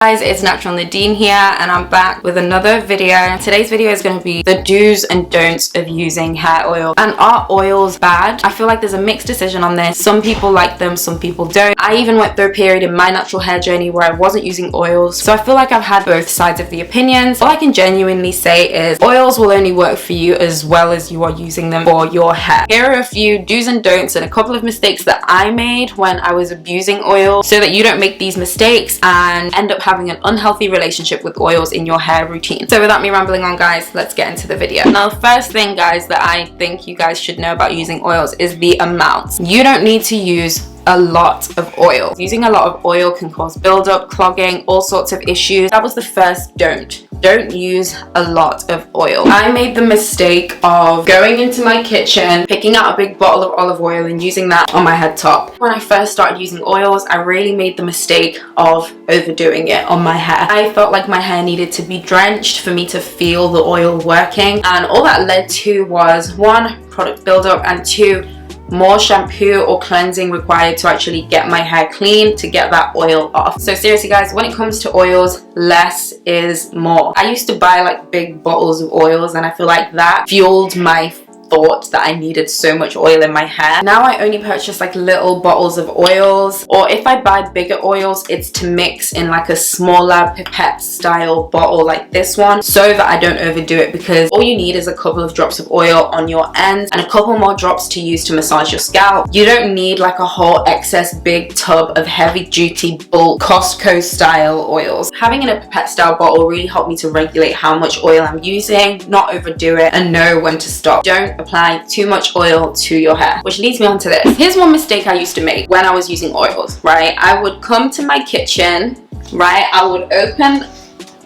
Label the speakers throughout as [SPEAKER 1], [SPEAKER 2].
[SPEAKER 1] Guys, it's Natural Nadine here and I'm back with another video. Today's video is going to be the do's and don'ts of using hair oil. And are oils bad? I feel like there's a mixed decision on this. Some people like them, some people don't. I even went through a period in my natural hair journey where I wasn't using oils, so I feel like I've had both sides of the opinions. All I can genuinely say is oils will only work for you as well as you are using them for your hair. Here are a few do's and don'ts and a couple of mistakes that I made when I was abusing oil, so that you don't make these mistakes and end up having an unhealthy relationship with oils in your hair routine. So without me rambling on, guys, let's get into the video. Now, the first thing, guys, that I think you guys should know about using oils is the amount. You don't need to use a lot of oil. Using a lot of oil can cause buildup, clogging, all sorts of issues. That was the first don't. Don't use a lot of oil. I made the mistake of going into my kitchen, picking out a big bottle of olive oil and using that on my head top. When I first started using oils, I really made the mistake of overdoing it on my hair. I felt like my hair needed to be drenched for me to feel the oil working, and all that led to was, one, product buildup, and two, more shampoo or cleansing required to actually get my hair clean, to get that oil off. So seriously, guys, when it comes to oils, less is more. I used to buy like big bottles of oils and I feel like that fueled my thought that I needed so much oil in my hair. Now I only purchase like little bottles of oils, or if I buy bigger oils, it's to mix in like a smaller pipette style bottle like this one, so that I don't overdo it, because all you need is a couple of drops of oil on your ends and a couple more drops to use to massage your scalp. You don't need like a whole excess big tub of heavy duty bulk Costco style oils. Having in a pipette style bottle really helped me to regulate how much oil I'm using, not overdo it, and know when to stop. Don't apply too much oil to your hair, which leads me on to this. Here's one mistake I used to make when I was using oils, right? I would come to my kitchen, right? I would open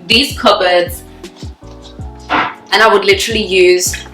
[SPEAKER 1] these cupboards and I would literally use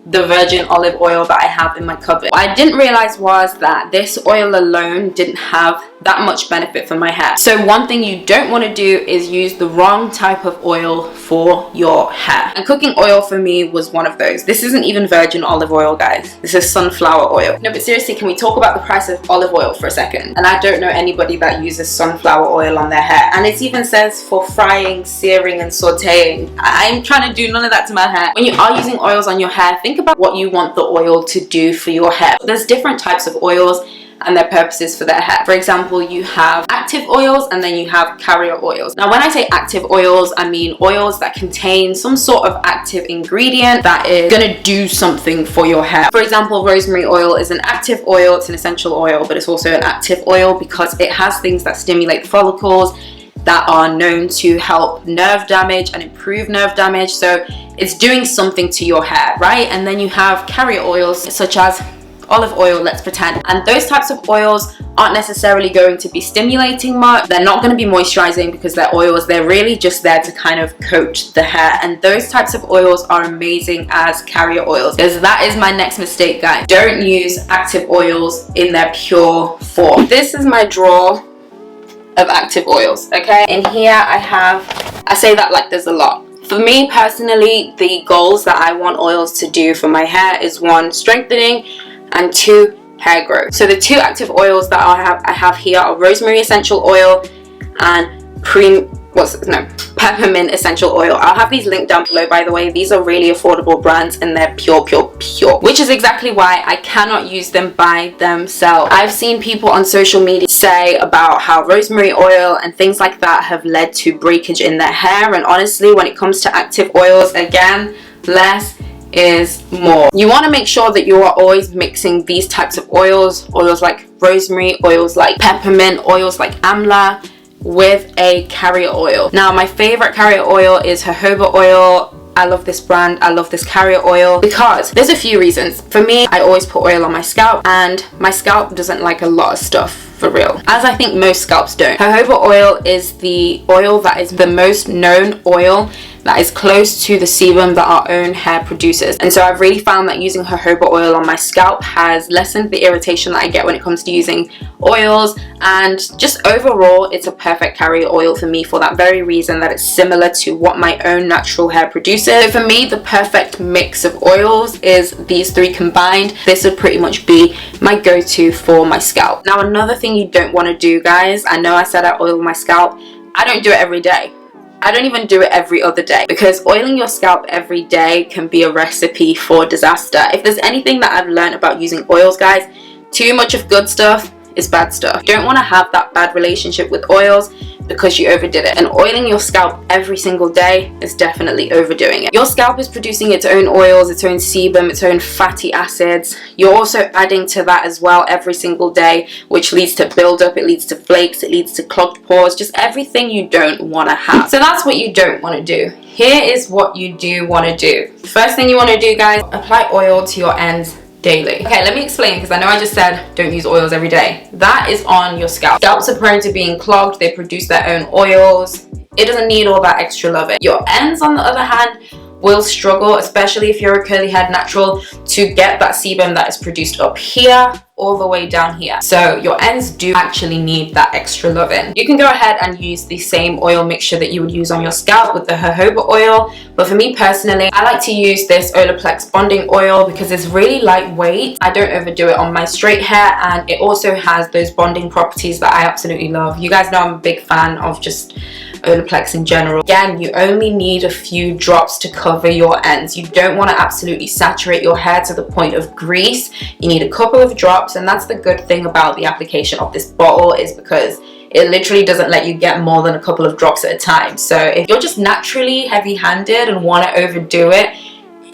[SPEAKER 1] the virgin olive oil that I have in my cupboard. What I didn't realize was that this oil alone didn't have that much benefit for my hair. So one thing you don't want to do is use the wrong type of oil for your hair. And cooking oil for me was one of those. This isn't even virgin olive oil, guys. This is sunflower oil. No, but seriously, can we talk about the price of olive oil for a second? And I don't know anybody that uses sunflower oil on their hair. And it even says for frying, searing, and sauteing. I'm trying to do none of that to my hair. When you are using oils on your hair, think about what you want the oil to do for your hair. There's different types of oils and their purposes for their hair. For example, you have active oils and then you have carrier oils. Now, when I say active oils, I mean oils that contain some sort of active ingredient that is gonna do something for your hair. For example, rosemary oil is an active oil. It's an essential oil, but it's also an active oil because it has things that stimulate the follicles that are known to help nerve damage and improve nerve damage. So it's doing something to your hair, right? And then you have carrier oils such as olive oil, let's pretend, and those types of oils aren't necessarily going to be stimulating much. They're not going to be moisturizing because they're oils. They're really just there to kind of coat the hair, and those types of oils are amazing as carrier oils, because that is my next mistake, guys. Don't use active oils in their pure form. This is my drawer of active oils, okay? In here I say that like there's a lot. For me personally, the goals that I want oils to do for my hair is, one, strengthening, and two, hair growth. So the two active oils that I have here are rosemary essential oil and peppermint essential oil. I'll have these linked down below, by the way. These are really affordable brands and they're pure, which is exactly why I cannot use them by themselves. I've seen people on social media say about how rosemary oil and things like that have led to breakage in their hair, and honestly, when it comes to active oils, again, less is more. You want to make sure that you are always mixing these types of oils like rosemary, oils like peppermint, oils like amla, with a carrier oil. Now, my favorite carrier oil is jojoba oil. I love this brand. I love this carrier oil because there's a few reasons. For me, I always put oil on my scalp, and my scalp doesn't like a lot of stuff, for real, as I think most scalps don't. Jojoba oil is the oil that is the most known oil that is close to the sebum that our own hair produces. And so I've really found that using jojoba oil on my scalp has lessened the irritation that I get when it comes to using oils, and just overall it's a perfect carrier oil for me for that very reason, that it's similar to what my own natural hair produces. So for me, the perfect mix of oils is these three combined. This would pretty much be my go-to for my scalp. Now, another thing you don't want to do, guys, I know I said I oil my scalp, I don't do it every day. I don't even do it every other day, because oiling your scalp every day can be a recipe for disaster. If there's anything that I've learned about using oils, guys, too much of good stuff is bad stuff. You don't want to have that bad relationship with oils because you overdid it. And oiling your scalp every single day is definitely overdoing it. Your scalp is producing its own oils, its own sebum, its own fatty acids. You're also adding to that as well every single day, which leads to buildup, it leads to flakes, it leads to clogged pores, just everything you don't want to have. So that's what you don't want to do. Here is what you do want to do. First thing you want to do, guys, apply oil to your ends daily. Okay, let me explain, because I know I just said don't use oils every day. That is on your scalp. Scalps are prone to being clogged. They produce their own oils. It doesn't need all that extra loving. Your ends, on the other hand, will struggle, especially if you're a curly head natural, to get that sebum that is produced up here all the way down here. So your ends do actually need that extra loving. You can go ahead and use the same oil mixture that you would use on your scalp with the jojoba oil, but for me personally, I like to use this Olaplex bonding oil because it's really lightweight. I don't overdo it on my straight hair, and it also has those bonding properties that I absolutely love. You guys know I'm a big fan of just Olaplex in general. Again, you only need a few drops to cover your ends. You don't want to absolutely saturate your hair to the point of grease. You need a couple of drops, and that's the good thing about the application of this bottle, is because it literally doesn't let you get more than a couple of drops at a time. So if you're just naturally heavy-handed and want to overdo it,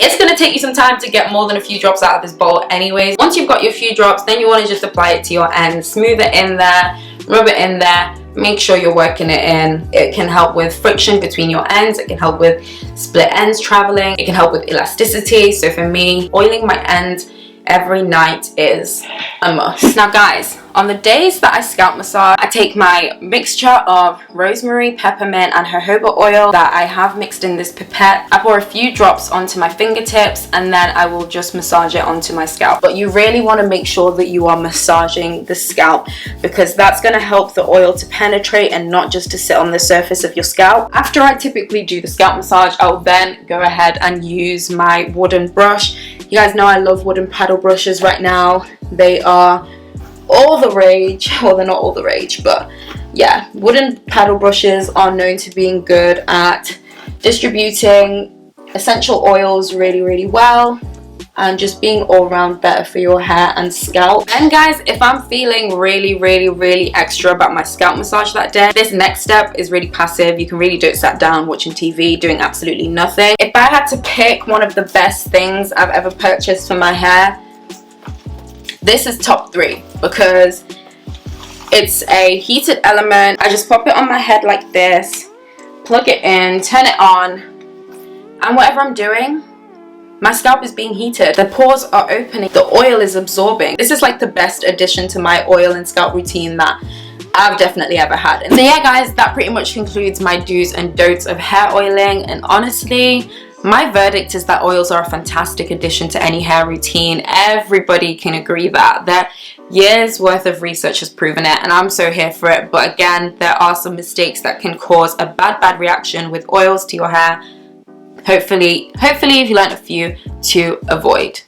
[SPEAKER 1] it's going to take you some time to get more than a few drops out of this bottle anyways. Once you've got your few drops, then you want to just apply it to your ends, smooth it in there, rub it in there, make sure you're working it in. It can help with friction between your ends, it can help with split ends traveling, it can help with elasticity. So for me, oiling my ends every night is a must. Now guys, on the days that I scalp massage, I take my mixture of rosemary, peppermint and jojoba oil that I have mixed in this pipette. I pour a few drops onto my fingertips, and then I will just massage it onto my scalp. But you really want to make sure that you are massaging the scalp, because that's going to help the oil to penetrate and not just to sit on the surface of your scalp. After I typically do the scalp massage, I'll then go ahead and use my wooden brush. You guys know I love wooden paddle brushes right now. They are all the rage. Well, they're not all the rage, but yeah, wooden paddle brushes are known to being good at distributing essential oils really, really well, and just being all around better for your hair and scalp. Then guys, if I'm feeling really extra about my scalp massage that day, this next step is really passive. You can really do it sat down watching TV, doing absolutely nothing. If I had to pick one of the best things I've ever purchased for my hair, this is top 3, because it's a heated element. I just pop it on my head like this, plug it in, turn it on, and whatever I'm doing, my scalp is being heated. The pores are opening. The oil is absorbing. This is like the best addition to my oil and scalp routine that I've definitely ever had. And so yeah guys, that pretty much concludes my do's and don'ts of hair oiling. And honestly, my verdict is that oils are a fantastic addition to any hair routine. Everybody can agree that. That years worth of research has proven it, and I'm so here for it. But again, there are some mistakes that can cause a bad reaction with oils to your hair. Hopefully if you learned a few to avoid.